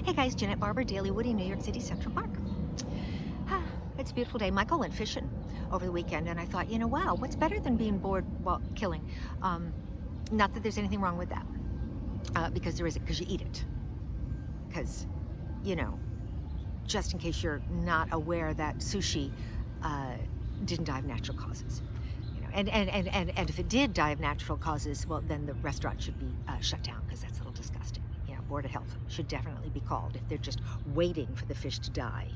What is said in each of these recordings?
Hey guys, Janette Barber, Daily Woodie, New York City, Central Park. It's a beautiful day. Michael went fishing over the weekend, and I thought, wow, what's better than being bored while killing? Not that there's anything wrong with that, because there isn't, because you eat it. Because, just in case you're not aware that sushi didn't die of natural causes. And if it did die of natural causes, well, then the restaurant should be shut down, because that's a little disgusting. Board of Health should definitely be called if they're just waiting for the fish to die.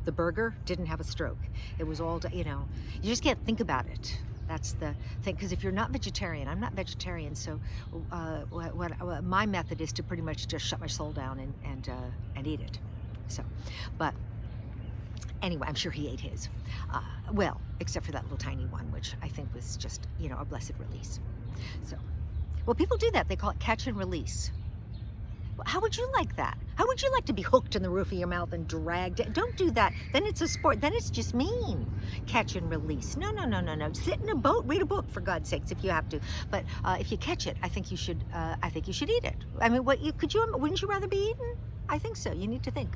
The burger didn't have a stroke. It was all, you just can't think about it. That's the thing, because if you're not vegetarian, I'm not vegetarian, so what my method is to pretty much just shut my soul down and eat it. So, but anyway, I'm sure he ate his. Well, except for that little tiny one, which I think was just, a blessed release. So, well, people do that. They call it catch and release. How would you like that? How would you like to be hooked in the roof of your mouth and dragged? Don't do that. Then it's a sport. Then it's just mean. Catch and release. No. Sit in a boat, read a book, for God's sakes, if you have to. But if you catch it, I think you should. I think you should eat it. I mean, wouldn't you rather be eaten? I think so. You need to think.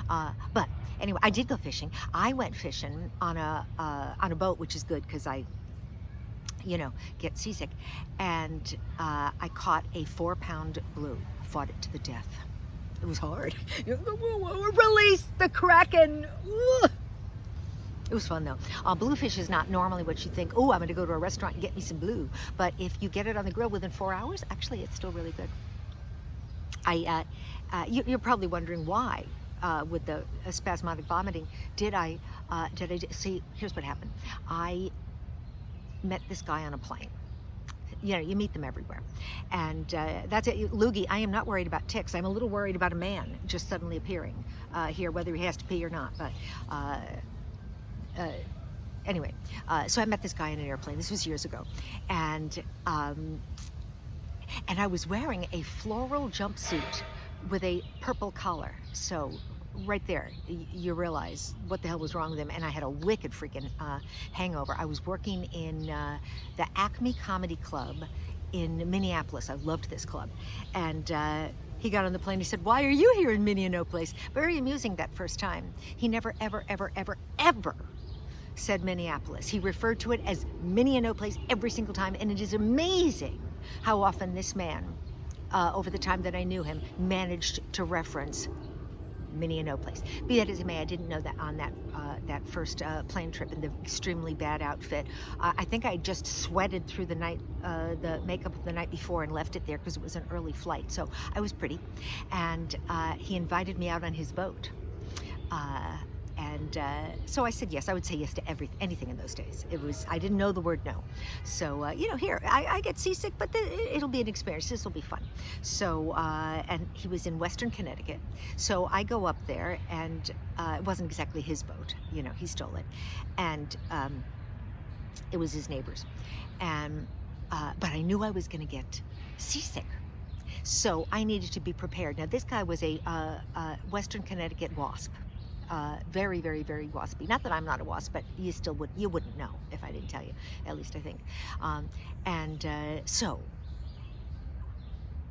But anyway, I did go fishing. I went fishing on a boat, which is good because I get seasick. And I caught a 4-pound blue, fought it to the death. It was hard. Release the Kracken. It was fun though. Bluefish is not normally what you think, oh, I'm gonna go to a restaurant and get me some blue. But if you get it on the grill within 4 hours, actually it's still really good. You're probably wondering why. With the spasmodic vomiting, see, here's what happened. I met this guy on a plane. You meet them everywhere. And that's it. Loogie, I am not worried about ticks. I'm a little worried about a man just suddenly appearing here, whether he has to pee or not. But anyway, so I met this guy in an airplane. This was years ago. And I was wearing a floral jumpsuit with a purple collar. So right there, you realize what the hell was wrong with him. And I had a wicked freaking hangover. I was working in the Acme Comedy Club in Minneapolis. I loved this club. And he got on the plane. He said, "Why are you here in Minneapolis?" Very amusing that first time. He never, ever, ever, ever, ever said Minneapolis. He referred to it as Minneapolis every single time. And it is amazing how often this man, over the time that I knew him, managed to reference Minneapolis. Be that as it may, I didn't know that on that first plane trip in the extremely bad outfit. I think I just sweated through the night, the makeup of the night before, and left it there because it was an early flight. So I was pretty, and he invited me out on his boat. So I said yes. I would say yes to anything in those days. I didn't know the word no. So, here, I get seasick, but it'll be an experience. This will be fun. So, and he was in Western Connecticut. So I go up there, and it wasn't exactly his boat. He stole it. And it was his neighbor's. And, but I knew I was going to get seasick. So I needed to be prepared. Now, this guy was a Western Connecticut wasp. Very, very, very waspy. Not that I'm not a wasp, but you wouldn't know if I didn't tell you, at least I think. So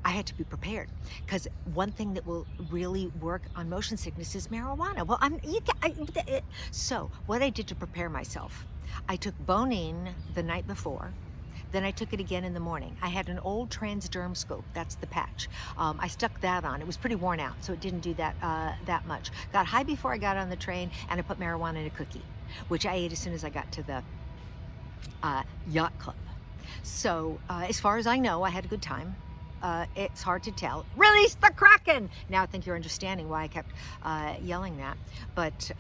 I had to be prepared, because one thing that will really work on motion sickness is marijuana. Well, so what I did to prepare myself, I took Bonine the night before. Then I took it again in the morning. I had an old transderm scope, that's the patch. I stuck that on. It was pretty worn out, so it didn't do that much. Got high before I got on the train, and I put marijuana in a cookie, which I ate as soon as I got to the yacht club. So as far as I know, I had a good time. It's hard to tell. Release the Kraken! Now I think you're understanding why I kept yelling that. But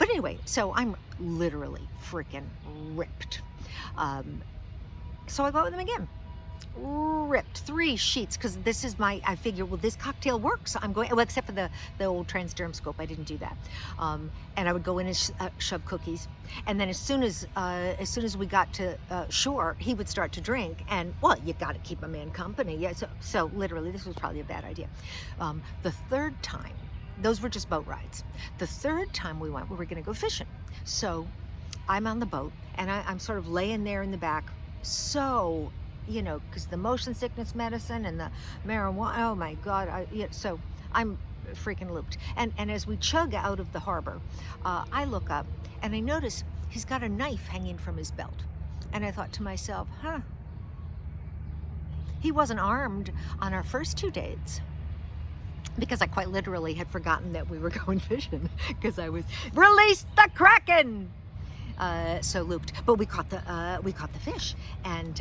anyway, so I'm literally freaking ripped. So I go out with him again. Ripped 3 sheets, because this is I figure, well, this cocktail works. I'm going, well, except for the old transderm scope, I didn't do that. And I would go in and shove cookies. And then as soon as we got to shore, he would start to drink. And, well, you got to keep a man company. Yeah. So literally, this was probably a bad idea. The third time, those were just boat rides. The third time we went, we were going to go fishing. So I'm on the boat, and I'm sort of laying there in the back. So, because the motion sickness medicine and the marijuana, oh my God. So I'm freaking looped. And as we chug out of the harbor, I look up and I notice he's got a knife hanging from his belt. And I thought to myself, huh, he wasn't armed on our first 2 dates. Because I quite literally had forgotten that we were going fishing because I was, release the Kracken! So looped. But we caught the fish, and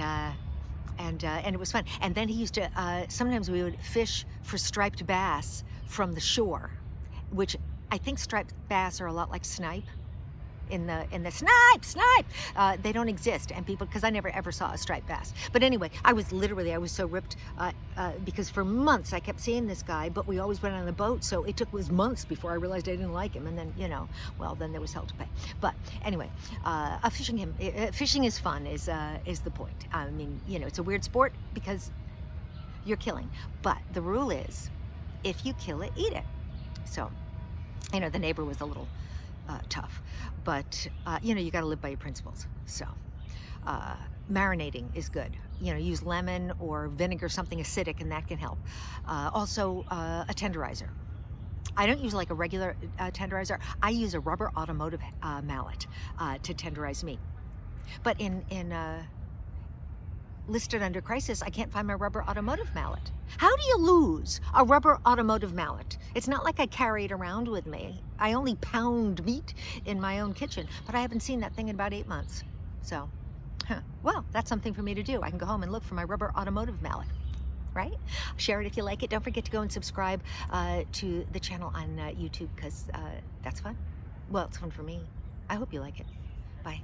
it was fun. And then he used to, sometimes we would fish for striped bass from the shore, which I think striped bass are a lot like snipe. In the snipe, they don't exist, and people, because I never ever saw a striped bass. But anyway, I was so ripped because for months I kept seeing this guy, but we always went on the boat, so it took months before I realized I didn't like him, and then then there was hell to pay. But anyway, fishing is fun, is the point. I mean, it's a weird sport because you're killing, but the rule is, if you kill it, eat it. So, the neighbor was a little tough, but you got to live by your principles. So marinating is good. Use lemon or vinegar, something acidic, and that can help. Also a tenderizer. I don't use like a regular tenderizer. I use a rubber automotive mallet to tenderize meat. But in listed under crisis, I can't find my rubber automotive mallet. How do you lose a rubber automotive mallet? It's not like I carry it around with me. I only pound meat in my own kitchen, but I haven't seen that thing in about 8 months. So, well, that's something for me to do. I can go home and look for my rubber automotive mallet, right? Share it if you like it. Don't forget to go and subscribe to the channel on YouTube, because that's fun. Well, it's fun for me. I hope you like it. Bye.